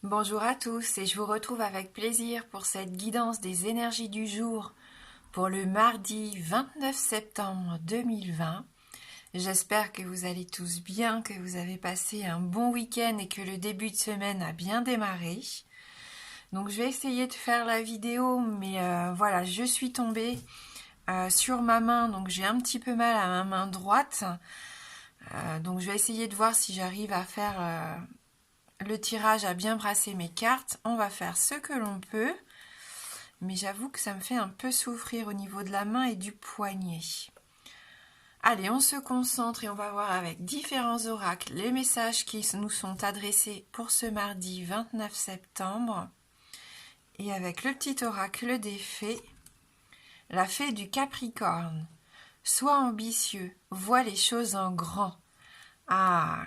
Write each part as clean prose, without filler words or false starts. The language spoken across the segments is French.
Bonjour à tous et je vous retrouve avec plaisir pour cette guidance des énergies du jour pour le mardi 29 septembre 2020. J'espère que vous allez tous bien, que vous avez passé un bon week-end et que le début de semaine a bien démarré. Donc je vais essayer de faire la vidéo, mais voilà, je suis tombée sur ma main, donc j'ai un petit peu mal à ma main droite. Donc je vais essayer de voir si j'arrive à faire le tirage, à bien brasser mes cartes. On va faire ce que l'on peut, mais j'avoue que ça me fait un peu souffrir au niveau de la main et du poignet. Allez, on se concentre et on va voir avec différents oracles les messages qui nous sont adressés pour ce mardi 29 septembre. Et avec le petit oracle des fées, la fée du Capricorne. Sois ambitieux, vois les choses en grand. Ah,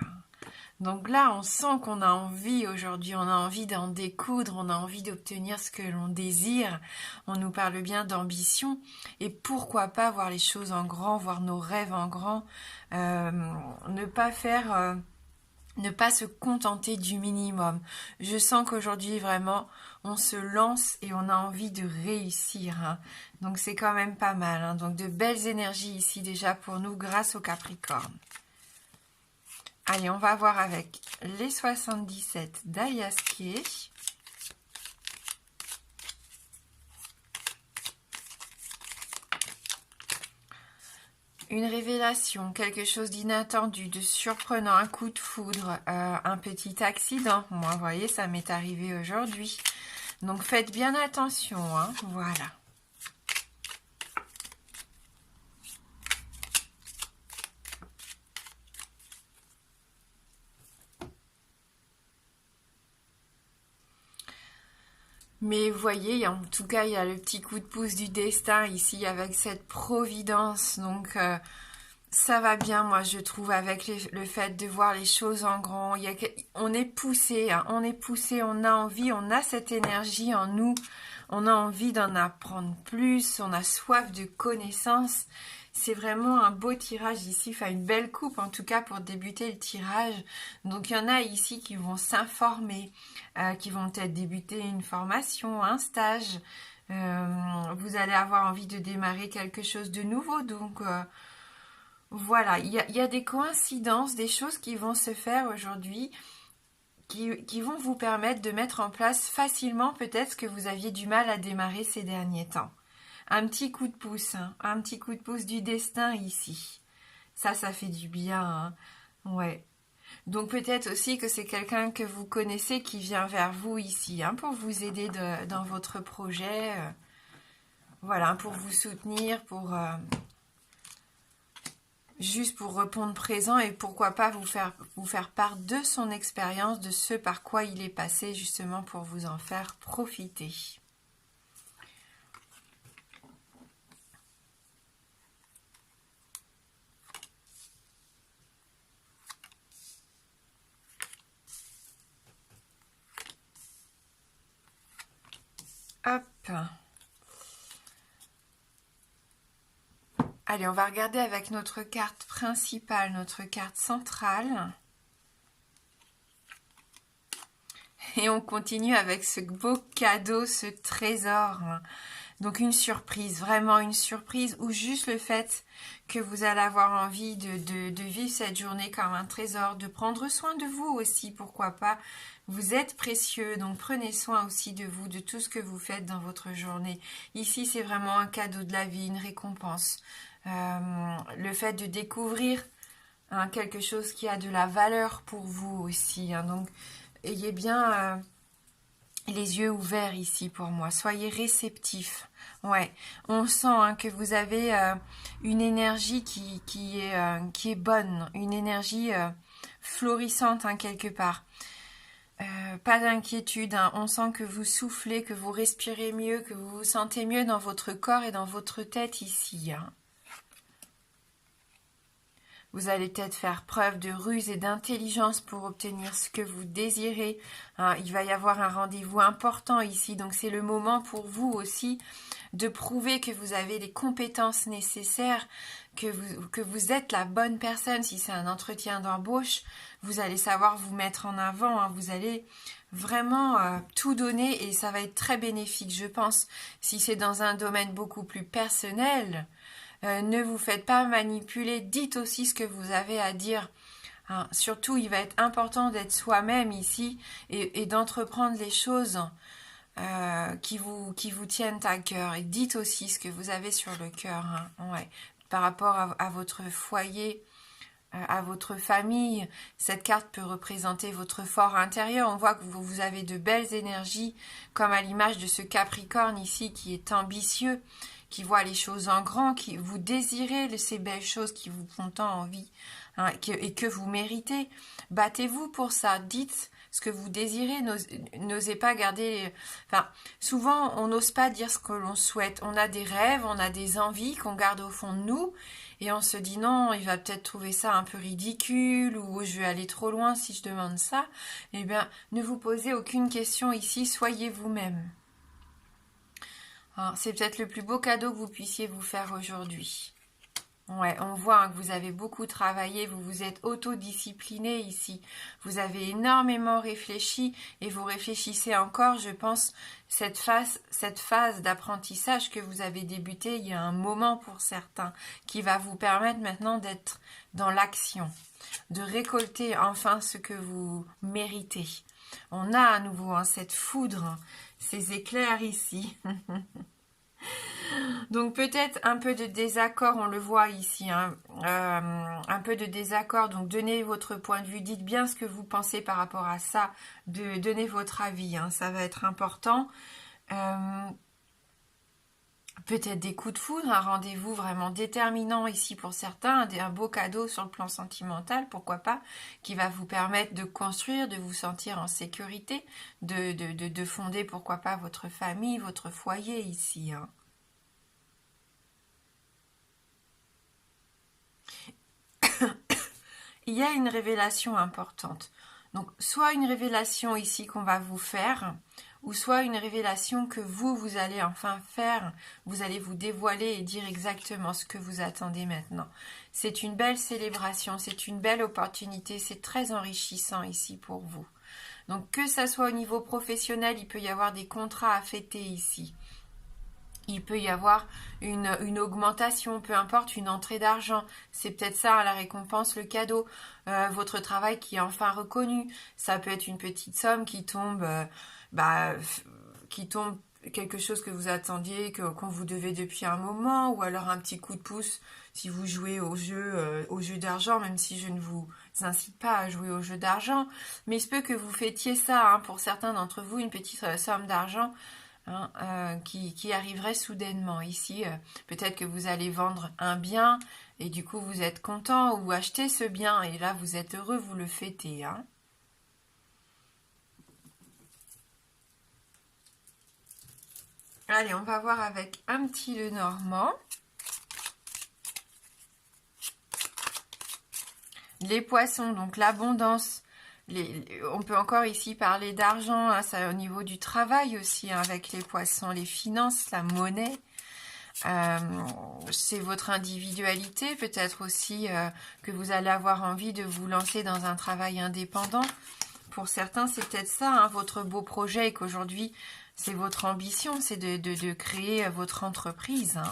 donc là, on sent qu'on a envie aujourd'hui, on a envie d'en découdre, on a envie d'obtenir ce que l'on désire. On nous parle bien d'ambition et pourquoi pas voir les choses en grand, voir nos rêves en grand, ne pas se contenter du minimum. Je sens qu'aujourd'hui vraiment, on se lance et on a envie de réussir. Hein. Donc c'est quand même pas mal. Hein. Donc de belles énergies ici déjà pour nous grâce au Capricorne. Allez, on va voir avec les 77 d'Ayaské. Une révélation, quelque chose d'inattendu, de surprenant, un coup de foudre, un petit accident. Moi, vous voyez, ça m'est arrivé aujourd'hui. Donc, faites bien attention, hein, voilà. Mais vous voyez, en tout cas, il y a le petit coup de pouce du destin ici avec cette providence. Donc, ça va bien, moi, je trouve, avec le fait de voir les choses en grand. On est poussé, hein, on est poussé, on a envie, on a cette énergie en nous. On a envie d'en apprendre plus, on a soif de connaissances. C'est vraiment un beau tirage ici, enfin une belle coupe en tout cas pour débuter le tirage. Donc il y en a ici qui vont s'informer, qui vont peut-être débuter une formation, un stage. Vous allez avoir envie de démarrer quelque chose de nouveau. Donc voilà, il y a des coïncidences, des choses qui vont se faire aujourd'hui. Qui vont vous permettre de mettre en place facilement peut-être ce que vous aviez du mal à démarrer ces derniers temps. Un petit coup de pouce, hein, un petit coup de pouce du destin ici. Ça fait du bien, hein. Ouais. Donc peut-être aussi que c'est quelqu'un que vous connaissez qui vient vers vous ici, hein, pour vous aider dans votre projet. Voilà, pour vous soutenir, juste pour répondre présent et pourquoi pas vous faire part de son expérience, de ce par quoi il est passé justement pour vous en faire profiter. Hop. Allez, on va regarder avec notre carte principale, notre carte centrale. Et on continue avec ce beau cadeau, ce trésor. Donc une surprise, vraiment une surprise, ou juste le fait que vous allez avoir envie de vivre cette journée comme un trésor, de prendre soin de vous aussi, pourquoi pas. Vous êtes précieux, donc prenez soin aussi de vous, de tout ce que vous faites dans votre journée. Ici, c'est vraiment un cadeau de la vie, une récompense. Le fait de découvrir quelque chose qui a de la valeur pour vous aussi. Hein. Donc, ayez bien les yeux ouverts ici pour moi. Soyez réceptifs. Ouais, on sent que vous avez une énergie qui est bonne, une énergie florissante quelque part. Pas d'inquiétude, hein. On sent que vous soufflez, que vous respirez mieux, que vous vous sentez mieux dans votre corps et dans votre tête ici. Hein. Vous allez peut-être faire preuve de ruse et d'intelligence pour obtenir ce que vous désirez. Hein, il va y avoir un rendez-vous important ici, donc c'est le moment pour vous aussi de prouver que vous avez les compétences nécessaires, que vous êtes la bonne personne. Si c'est un entretien d'embauche, vous allez savoir vous mettre en avant, hein, vous allez vraiment tout donner et ça va être très bénéfique, je pense. Si c'est dans un domaine beaucoup plus personnel, ne vous faites pas manipuler, dites aussi ce que vous avez à dire. Hein, surtout, il va être important d'être soi-même ici et d'entreprendre les choses qui vous tiennent à cœur. Et dites aussi ce que vous avez sur le cœur, hein, ouais. Par rapport à votre foyer, à votre famille. Cette carte peut représenter votre fort intérieur. On voit que vous avez de belles énergies, comme à l'image de ce Capricorne ici qui est ambitieux, qui voit les choses en grand, qui vous désirez ces belles choses qui vous font tant envie, hein, et que vous méritez. Battez-vous pour ça. Dites ce que vous désirez, n'osez pas garder... Enfin, souvent, on n'ose pas dire ce que l'on souhaite. On a des rêves, on a des envies qu'on garde au fond de nous, et on se dit non, il va peut-être trouver ça un peu ridicule, ou je vais aller trop loin si je demande ça. Eh bien, ne vous posez aucune question ici, soyez vous-même. C'est peut-être le plus beau cadeau que vous puissiez vous faire aujourd'hui. Ouais, on voit hein, que vous avez beaucoup travaillé, vous vous êtes autodiscipliné ici. Vous avez énormément réfléchi et vous réfléchissez encore, je pense, cette phase d'apprentissage que vous avez débuté il y a un moment pour certains, qui va vous permettre maintenant d'être dans l'action, de récolter enfin ce que vous méritez. On a à nouveau hein, cette foudre, ces éclairs ici. Donc peut-être un peu de désaccord, on le voit ici, hein, un peu de désaccord, donc donnez votre point de vue, dites bien ce que vous pensez par rapport à ça, donnez votre avis, hein, ça va être important. Peut-être des coups de foudre, un rendez-vous vraiment déterminant ici pour certains, un beau cadeau sur le plan sentimental, pourquoi pas, qui va vous permettre de construire, de vous sentir en sécurité, de fonder pourquoi pas votre famille, votre foyer ici, hein. Il y a une révélation importante. Donc, soit une révélation ici qu'on va vous faire, ou soit une révélation que vous allez enfin faire. Vous allez vous dévoiler et dire exactement ce que vous attendez maintenant. C'est une belle célébration, c'est une belle opportunité, c'est très enrichissant ici pour vous. Donc, que ça soit au niveau professionnel, il peut y avoir des contrats à fêter ici. Il peut y avoir une augmentation, peu importe, une entrée d'argent. C'est peut-être ça, la récompense, le cadeau. Votre travail qui est enfin reconnu. Ça peut être une petite somme qui tombe, quelque chose que vous attendiez, qu'on vous devait depuis un moment, ou alors un petit coup de pouce si vous jouez au jeu d'argent, même si je ne vous incite pas à jouer au jeu d'argent. Mais il se peut que vous fêtiez ça, hein, pour certains d'entre vous, une petite somme d'argent, hein, qui arriverait soudainement. Ici, peut-être que vous allez vendre un bien et du coup vous êtes content, ou acheter ce bien et là vous êtes heureux, vous le fêtez. Hein. Allez, on va voir avec un petit Lenormand. Les poissons, donc l'abondance. On peut encore ici parler d'argent, hein, ça au niveau du travail aussi, hein, avec les poissons, les finances, la monnaie. C'est votre individualité, peut-être aussi que vous allez avoir envie de vous lancer dans un travail indépendant. Pour certains, c'est peut-être ça, hein, votre beau projet, et qu'aujourd'hui, c'est votre ambition, c'est de créer votre entreprise. Hein.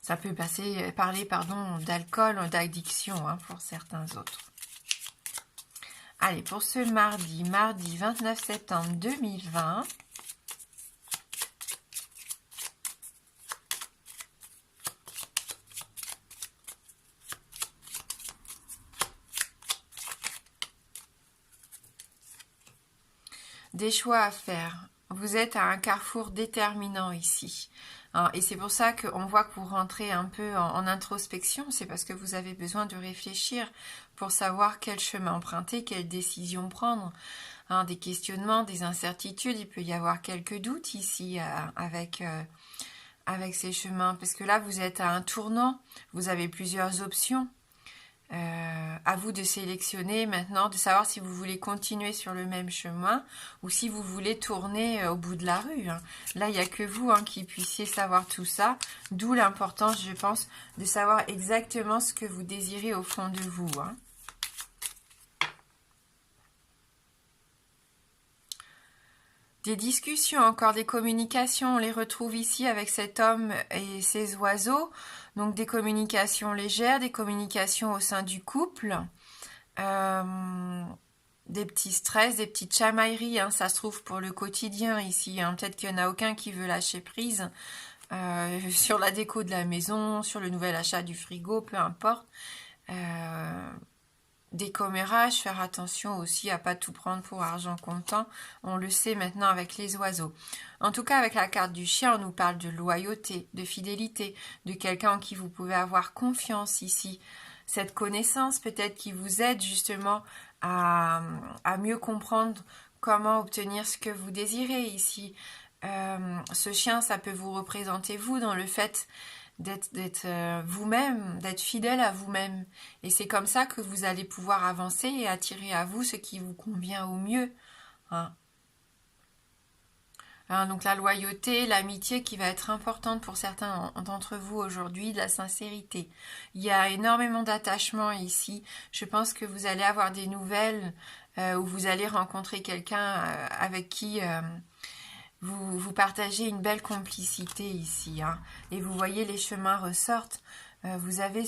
Ça peut parler d'alcool, d'addiction, hein, pour certains autres. Allez, pour ce mardi 29 septembre 2020. Des choix à faire. Vous êtes à un carrefour déterminant ici. Et c'est pour ça qu'on voit que vous rentrez un peu en introspection. C'est parce que vous avez besoin de réfléchir pour savoir quel chemin emprunter, quelle décision prendre. Des questionnements, des incertitudes. Il peut y avoir quelques doutes ici avec avec ces chemins, parce que là, vous êtes à un tournant, vous avez plusieurs options. À vous de sélectionner maintenant, de savoir si vous voulez continuer sur le même chemin ou si vous voulez tourner au bout de la rue. Hein. Là, il n'y a que vous qui puissiez savoir tout ça, d'où l'importance, je pense, de savoir exactement ce que vous désirez au fond de vous. Hein. Des discussions, encore des communications, on les retrouve ici avec cet homme et ces oiseaux. Donc des communications légères, des communications au sein du couple, des petits stress, des petites chamailleries, hein, ça se trouve pour le quotidien ici. Hein. Peut-être qu'il n'y en a aucun qui veut lâcher prise sur la déco de la maison, sur le nouvel achat du frigo, peu importe. Des commérages, faire attention aussi à pas tout prendre pour argent comptant. On le sait maintenant avec les oiseaux. En tout cas, avec la carte du chien, on nous parle de loyauté, de fidélité, de quelqu'un en qui vous pouvez avoir confiance ici. Cette connaissance peut-être qui vous aide justement à mieux comprendre comment obtenir ce que vous désirez ici. Ce chien, ça peut vous représenter vous dans le fait d'être vous-même, d'être fidèle à vous-même. Et c'est comme ça que vous allez pouvoir avancer et attirer à vous ce qui vous convient au mieux. Hein. Donc la loyauté, l'amitié qui va être importante pour certains d'entre vous aujourd'hui, de la sincérité. Il y a énormément d'attachement ici. Je pense que vous allez avoir des nouvelles où vous allez rencontrer quelqu'un avec qui... Vous partagez une belle complicité ici, hein, et vous voyez les chemins ressortent. Vous avez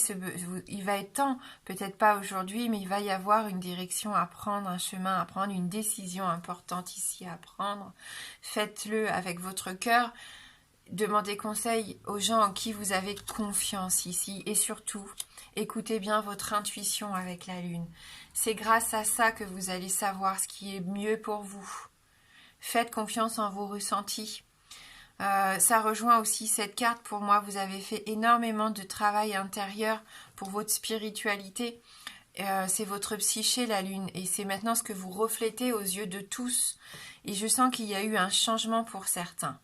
il va être temps, peut-être pas aujourd'hui, mais il va y avoir une direction à prendre, un chemin à prendre, une décision importante ici à prendre. Faites-le avec votre cœur. Demandez conseil aux gens en qui vous avez confiance ici, et surtout, écoutez bien votre intuition avec la lune. C'est grâce à ça que vous allez savoir ce qui est mieux pour vous. Faites confiance en vos ressentis. Ça rejoint aussi cette carte. Pour moi, vous avez fait énormément de travail intérieur pour votre spiritualité. C'est votre psyché, la lune. Et c'est maintenant ce que vous reflétez aux yeux de tous. Et je sens qu'il y a eu un changement pour certains.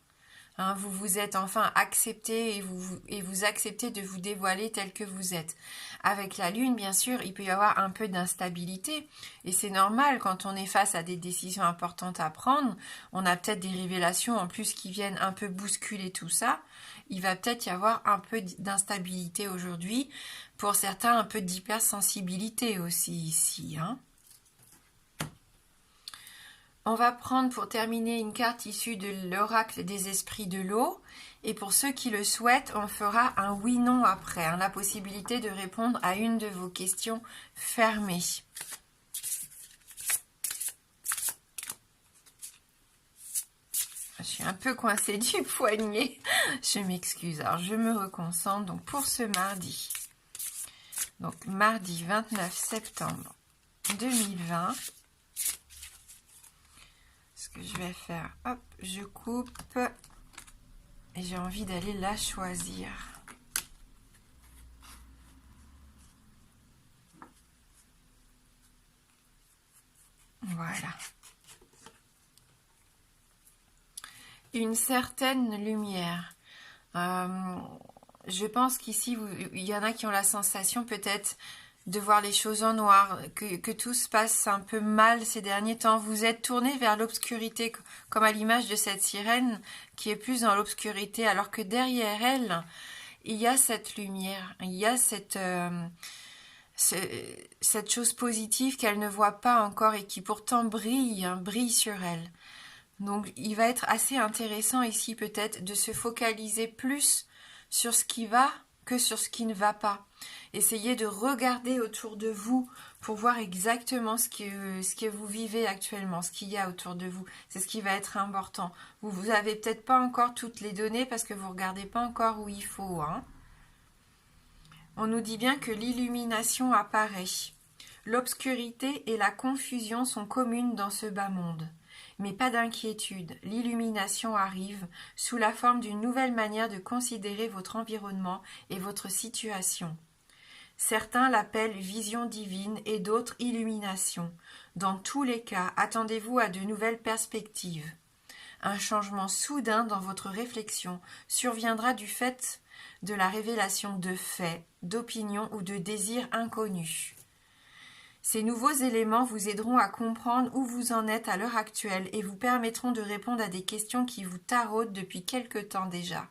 Hein, vous vous êtes enfin accepté et vous acceptez de vous dévoiler tel que vous êtes. Avec la lune, bien sûr, il peut y avoir un peu d'instabilité. Et c'est normal quand on est face à des décisions importantes à prendre. On a peut-être des révélations en plus qui viennent un peu bousculer tout ça. Il va peut-être y avoir un peu d'instabilité aujourd'hui. Pour certains, un peu d'hypersensibilité aussi ici. Hein. On va prendre pour terminer une carte issue de l'oracle des esprits de l'eau. Et pour ceux qui le souhaitent, on fera un oui-non après. Hein, la possibilité de répondre à une de vos questions fermées. Je suis un peu coincée du poignet. Je m'excuse. Alors, je me reconcentre. Donc, pour ce mardi. Donc, mardi 29 septembre 2020. Ce que je vais faire, hop, je coupe et j'ai envie d'aller la choisir. Voilà. Une certaine lumière. Je pense qu'ici, il y en a qui ont la sensation peut-être de voir les choses en noir, que tout se passe un peu mal ces derniers temps. Vous êtes tourné vers l'obscurité, comme à l'image de cette sirène qui est plus dans l'obscurité, alors que derrière elle, il y a cette lumière, il y a cette chose positive qu'elle ne voit pas encore et qui pourtant brille, hein, brille sur elle. Donc il va être assez intéressant ici peut-être de se focaliser plus sur ce qui va que sur ce qui ne va pas. Essayez de regarder autour de vous pour voir exactement ce que vous vivez actuellement, ce qu'il y a autour de vous. C'est ce qui va être important. Vous avez peut-être pas encore toutes les données parce que vous regardez pas encore où il faut. Hein. On nous dit bien que l'illumination apparaît. L'obscurité et la confusion sont communes dans ce bas monde. Mais pas d'inquiétude, l'illumination arrive sous la forme d'une nouvelle manière de considérer votre environnement et votre situation. Certains l'appellent vision divine et d'autres illumination. Dans tous les cas, attendez-vous à de nouvelles perspectives. Un changement soudain dans votre réflexion surviendra du fait de la révélation de faits, d'opinions ou de désirs inconnus. Ces nouveaux éléments vous aideront à comprendre où vous en êtes à l'heure actuelle et vous permettront de répondre à des questions qui vous taraudent depuis quelque temps déjà.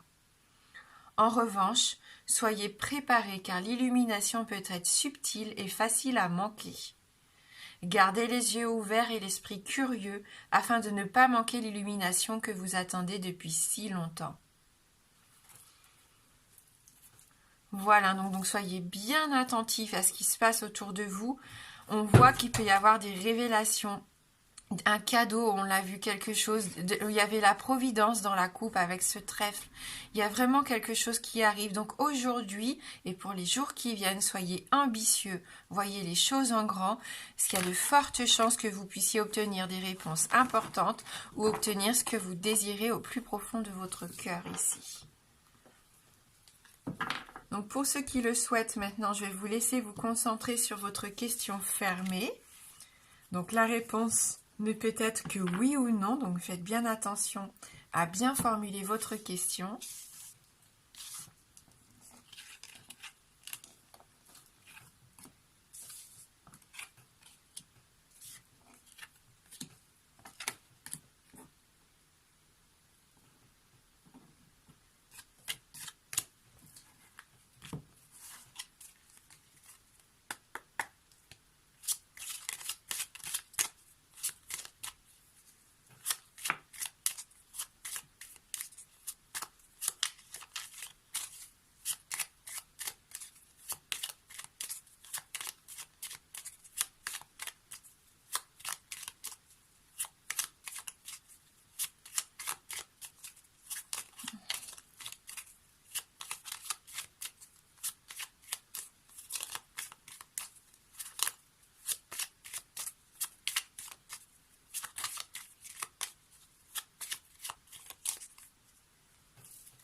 En revanche, soyez préparés car l'illumination peut être subtile et facile à manquer. Gardez les yeux ouverts et l'esprit curieux afin de ne pas manquer l'illumination que vous attendez depuis si longtemps. Voilà, donc soyez bien attentifs à ce qui se passe autour de vous. On voit qu'il peut y avoir des révélations. Un cadeau, on l'a vu, quelque chose, il y avait la providence dans la coupe avec ce trèfle. Il y a vraiment quelque chose qui arrive. Donc aujourd'hui et pour les jours qui viennent, soyez ambitieux, voyez les choses en grand, parce qu'il y a de fortes chances que vous puissiez obtenir des réponses importantes ou obtenir ce que vous désirez au plus profond de votre cœur ici. Donc pour ceux qui le souhaitent maintenant, je vais vous laisser vous concentrer sur votre question fermée. Donc la réponse ne peut être que oui ou non, donc faites bien attention à bien formuler votre question.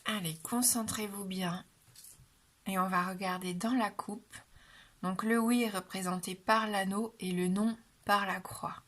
Allez, concentrez-vous bien et on va regarder dans la coupe. Donc le oui est représenté par l'anneau et le non par la croix.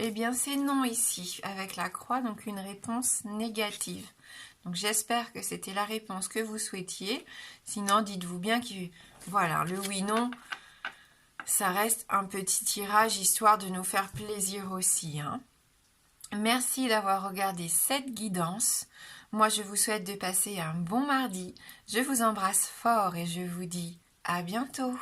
Eh bien, c'est non ici, avec la croix, donc une réponse négative. Donc, j'espère que c'était la réponse que vous souhaitiez. Sinon, dites-vous bien que, voilà, le oui-non, ça reste un petit tirage, histoire de nous faire plaisir aussi, hein. Merci d'avoir regardé cette guidance. Moi, je vous souhaite de passer un bon mardi. Je vous embrasse fort et je vous dis à bientôt.